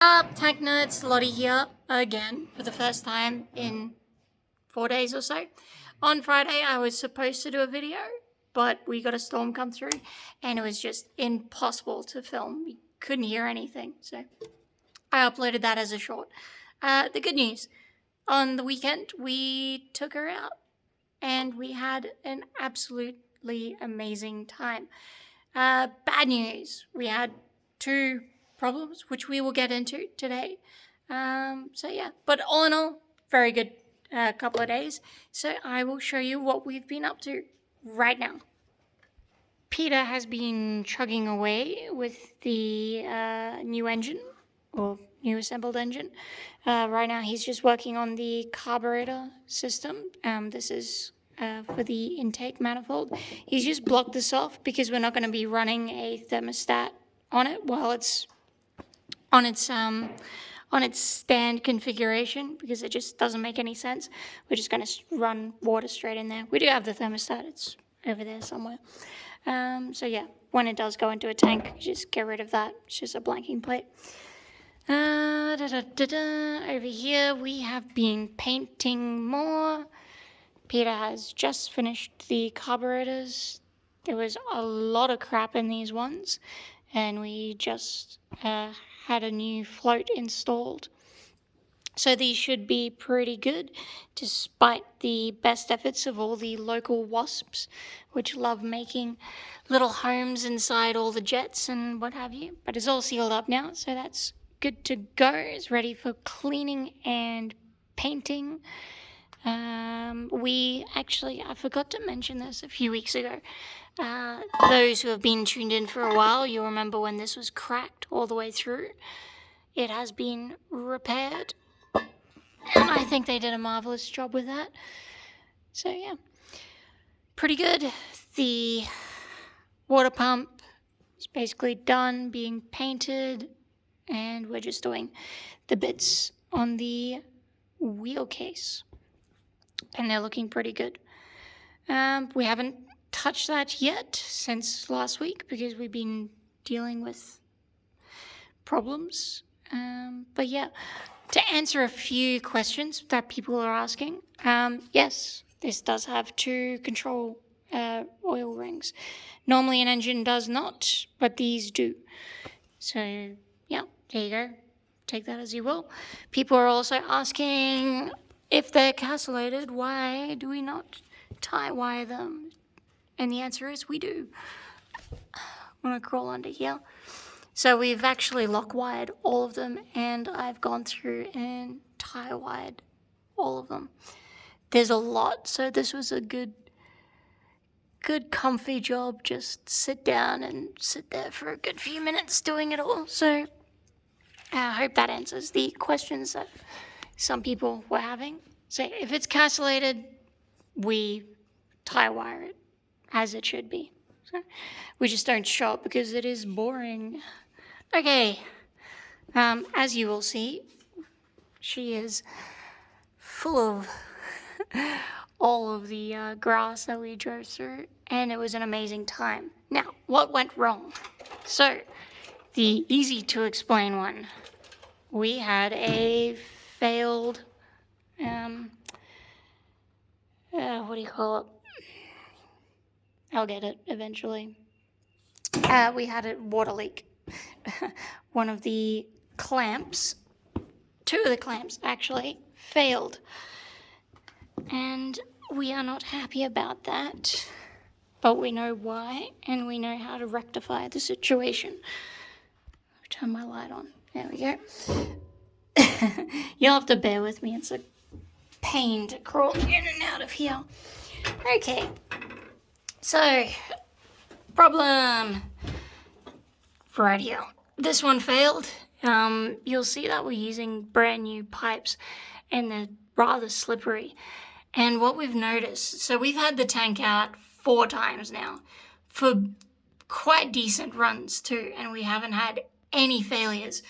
Tank Nerds, Lottie here again for the first time in 4 days or so. On Friday, I was supposed to do a video, but we got a storm come through and it was just impossible to film. We couldn't hear anything, so I uploaded that as a short. The good news, on the weekend, we took her out and we had an absolutely amazing time. Bad news, we had two problems, which we will get into today. But all in all, very good couple of days. So I will show you what we've been up to right now. Peter has been chugging away with the new engine, or new assembled engine. Right now he's just working on the carburetor system. This is for the intake manifold. He's just blocked this off because we're not going to be running a thermostat on it while it's on its stand configuration, because it just doesn't make any sense. We're just going to run water straight in there. We do have the thermostat, it's over there somewhere. When it does go into a tank, just get rid of that. It's just a blanking plate. Over here we have been painting more. Peter has just finished the carburetors. There was a lot of crap in these ones, and we just had a new float installed. So these should be pretty good, despite the best efforts of all the local wasps, which love making little homes inside all the jets and what have you. But it's all sealed up now, so that's good to go. It's ready for cleaning and painting. I forgot to mention this a few weeks ago. Those who have been tuned in for a while, you'll remember when this was cracked all the way through. It has been repaired, and I think they did a marvelous job with that. So yeah, pretty good. The water pump is basically done being painted, and we're just doing the bits on the wheel case, and they're looking pretty good. We haven't touched that yet since last week because we've been dealing with problems. To answer a few questions that people are asking, yes, this does have two control oil rings. Normally an engine does not, but these do. So yeah, there you go. Take that as you will. People are also asking, if they're castellated, why do we not tie wire them? And the answer is we do. I'm going to crawl under here. So we've actually lock wired all of them, and I've gone through and tie wired all of them. There's a lot, so this was a good comfy job. Just sit down and sit there for a good few minutes doing it all. So I hope that answers the questions that some people were having. So if it's castellated, we tie wire it as it should be. So we just don't show it because it is boring. Okay, as you will see, she is full of all of the grass that we drove through, and it was an amazing time. Now, what went wrong? So, the easy to explain one. We had a failed, what do you call it? I'll get it eventually. We had a water leak. One of the clamps, two of the clamps actually, failed. And we are not happy about that. But we know why, and we know how to rectify the situation. I'll turn my light on. There we go. You'll have to bear with me. It's a pain to crawl in and out of here. Okay. So, problem. Right here. This one failed. You'll see that we're using brand new pipes, and they're rather slippery. And what we've noticed, so we've had the tank out 4 times now for quite decent runs too, and we haven't had any failures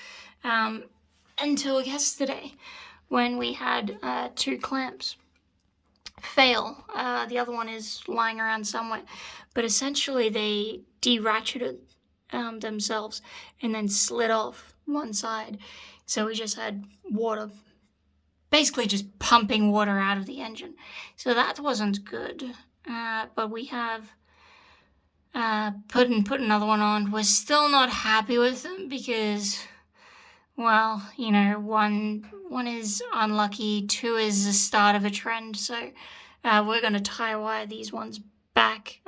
until yesterday when we had 2 clamps fail. The other one is lying around somewhere, but essentially they deratcheted themselves and then slid off one side. So we just had water, basically just pumping water out of the engine. So that wasn't good. But we have put another one on. We're still not happy with them because, well, you know, one is unlucky, two is the start of a trend. So we're going to tie wire these ones back.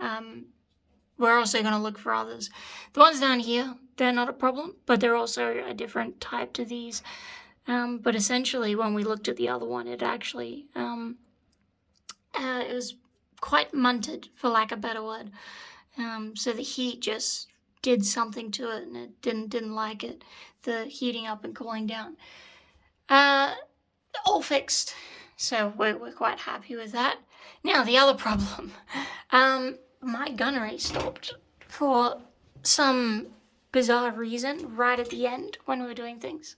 We're also going to look for others. The ones down here, they're not a problem, but they're also a different type to these. But essentially, when we looked at the other one, it actually, it was quite munted, for lack of a better word. So the heat just did something to it, and it didn't like it, the heating up and cooling down. All fixed, so we're quite happy with that. Now, the other problem, my gunnery stopped for some bizarre reason right at the end when we were doing things.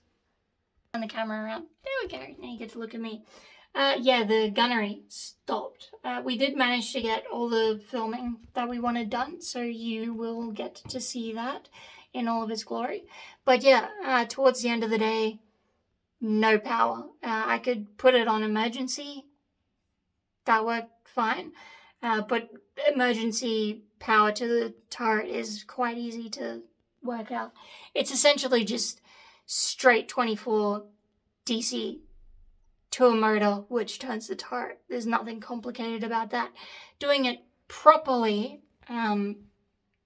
Turn the camera around. There we go. Now you get to look at me. Yeah, the gunnery stopped. We did manage to get all the filming that we wanted done, so you will get to see that in all of its glory. But yeah, towards the end of the day, no power. I could put it on emergency. That worked fine. But emergency power to the turret is quite easy to work out. It's essentially just straight 24 DC to a motor, which turns the turret. There's nothing complicated about that. Doing it properly, under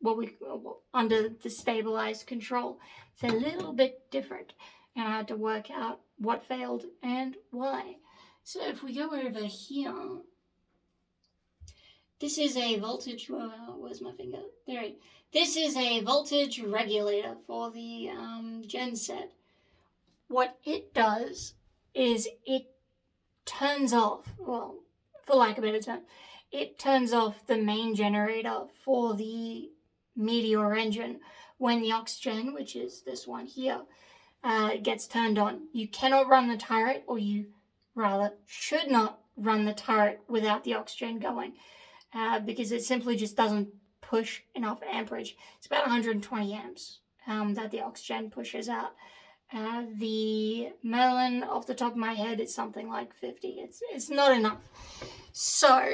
the stabilized control, it's a little bit different. And I had to work out what failed and why. So if we go over here, this is a voltage, where's my finger? There it is. This is a voltage regulator for the genset. What it does is it turns off, well, for lack of a better term, it turns off the main generator for the Meteor engine when the oxygen, which is this one here, gets turned on. You cannot run the turret, or you rather should not run the turret without the oxygen going, because it simply just doesn't push enough amperage. It's about 120 amps that the oxygen pushes out. The Merlin, off the top of my head, is something like 50. It's not enough. So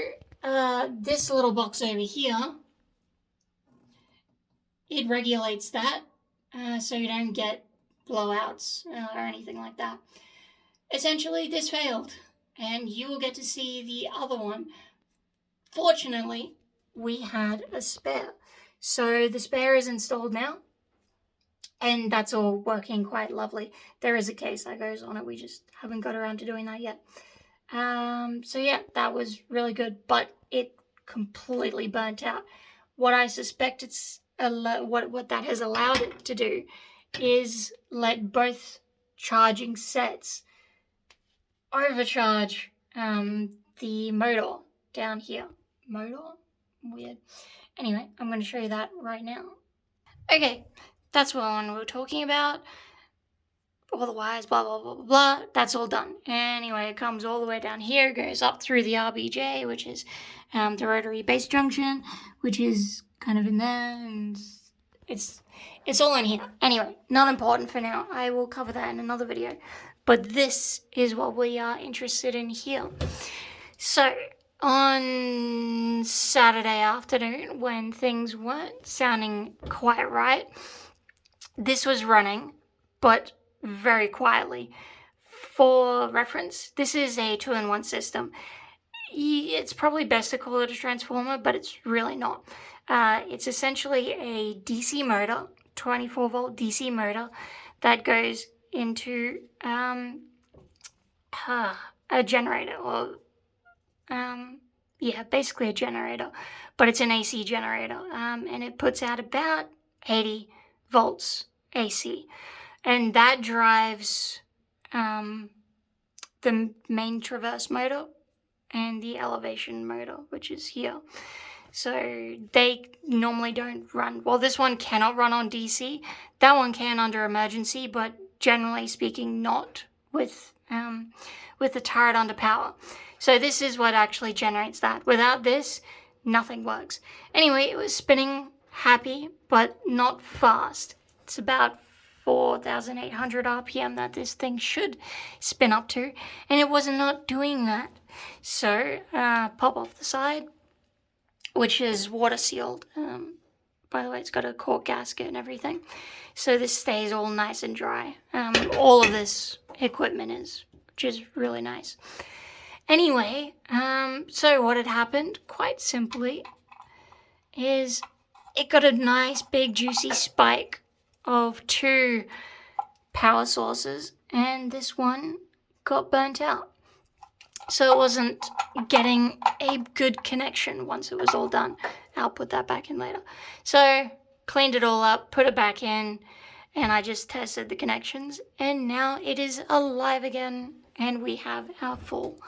this little box over here, it regulates that, so you don't get blowouts or anything like that. Essentially, this failed, and you will get to see the other one. Fortunately, we had a spare. So the spare is installed now, and that's all working quite lovely. There is a case that goes on it. We just haven't got around to doing that yet. So yeah, that was really good, but it completely burnt out. What I suspect what that has allowed it to do is let both charging sets overcharge the motor down here. Motor? Weird. Anyway, I'm going to show you that right now. Okay, that's what we were talking about. All the wires, blah, blah, blah, blah, blah. That's all done. Anyway, it comes all the way down here, goes up through the RBJ, which is the rotary base junction, which is kind of in there, and it's all in here. Anyway, not important for now. I will cover that in another video. But this is what we are interested in here. So, on Saturday afternoon, when things weren't sounding quite right, this was running, but very quietly. For reference, this is a 2-in-1 system. It's probably best to call it a transformer, but it's really not. It's essentially a DC motor, 24-volt DC motor, that goes into a generator, or basically a generator, but it's an AC generator, and it puts out about 80 volts AC, and that drives the main traverse motor and the elevation motor, which is here. So they normally don't run. Well, this one cannot run on DC. That one can under emergency, but generally speaking, not with the turret under power. So this is what actually generates that. Without this, nothing works. Anyway, it was spinning happy, but not fast. It's about 4,800 RPM that this thing should spin up to, and it was not doing that. So pop off the side, which is water sealed. By the way, it's got a cork gasket and everything, so this stays all nice and dry. All of this equipment is, which is really nice. Anyway, so what had happened, quite simply, is it got a nice big juicy spike of 2 power sources, and this one got burnt out. So it wasn't getting a good connection once it was all done. I'll put that back in later. So cleaned it all up, put it back in, and I just tested the connections, and now it is alive again, and we have our full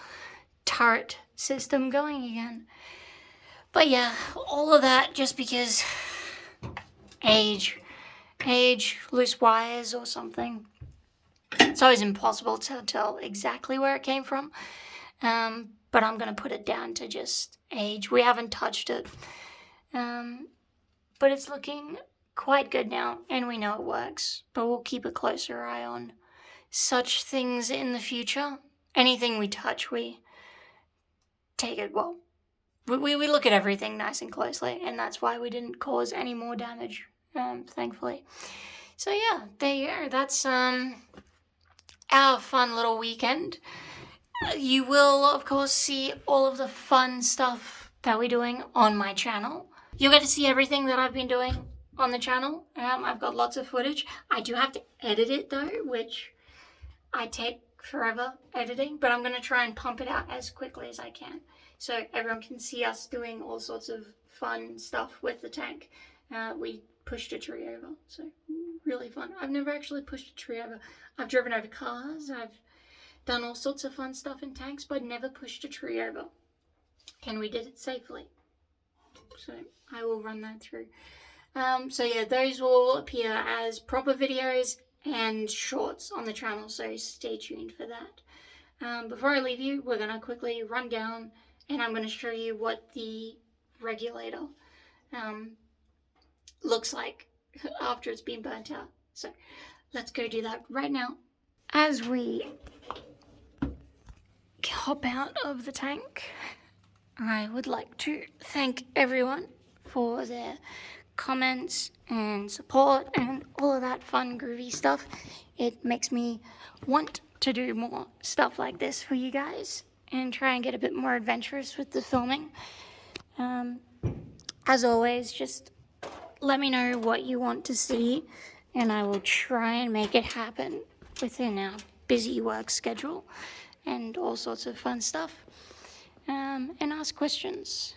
turret system going again. But yeah, all of that just because age, loose wires or something. It's always impossible to tell exactly where it came from, but I'm going to put it down to just age. We haven't touched it, but it's looking quite good now, and we know it works, but we'll keep a closer eye on such things in the future. Anything we touch, we take it, well, we look at everything nice and closely, and that's why we didn't cause any more damage, thankfully. So yeah, there you go. That's our fun little weekend. You will, of course, see all of the fun stuff that we're doing on my channel. You'll get to see everything that I've been doing on the channel. I've got lots of footage. I do have to edit it though, which I take forever editing, but I'm going to try and pump it out as quickly as I can, so everyone can see us doing all sorts of fun stuff with the tank. We pushed a tree over, so really fun. I've never actually pushed a tree over. I've driven over cars, I've done all sorts of fun stuff in tanks, but never pushed a tree over. And we did it safely. So I will run that through. So yeah, those will appear as proper videos and shorts on the channel, so stay tuned for that. Before I leave you, we're going to quickly run down, and I'm going to show you what the regulator looks like after it's been burnt out. So let's go do that right now. As we hop out of the tank, I would like to thank everyone for their comments and support and all of that fun groovy stuff. It makes me want to do more stuff like this for you guys and try and get a bit more adventurous with the filming. As always, just let me know what you want to see, and I will try and make it happen within our busy work schedule and all sorts of fun stuff, and ask questions.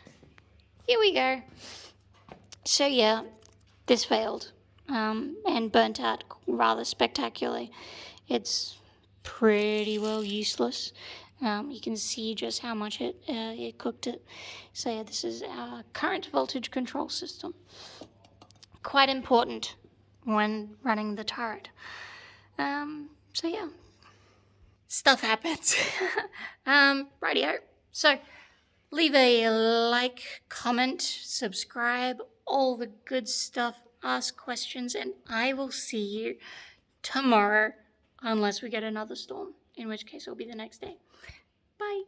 Here we go. So yeah, this failed and burnt out rather spectacularly. It's pretty well useless. You can see just how much it cooked it. So yeah, this is our current voltage control system. Quite important when running the turret. So yeah, stuff happens. Rightio. So leave a like, comment, subscribe, all the good stuff, ask questions, and I will see you tomorrow, unless we get another storm, in which case it'll be the next day. Bye.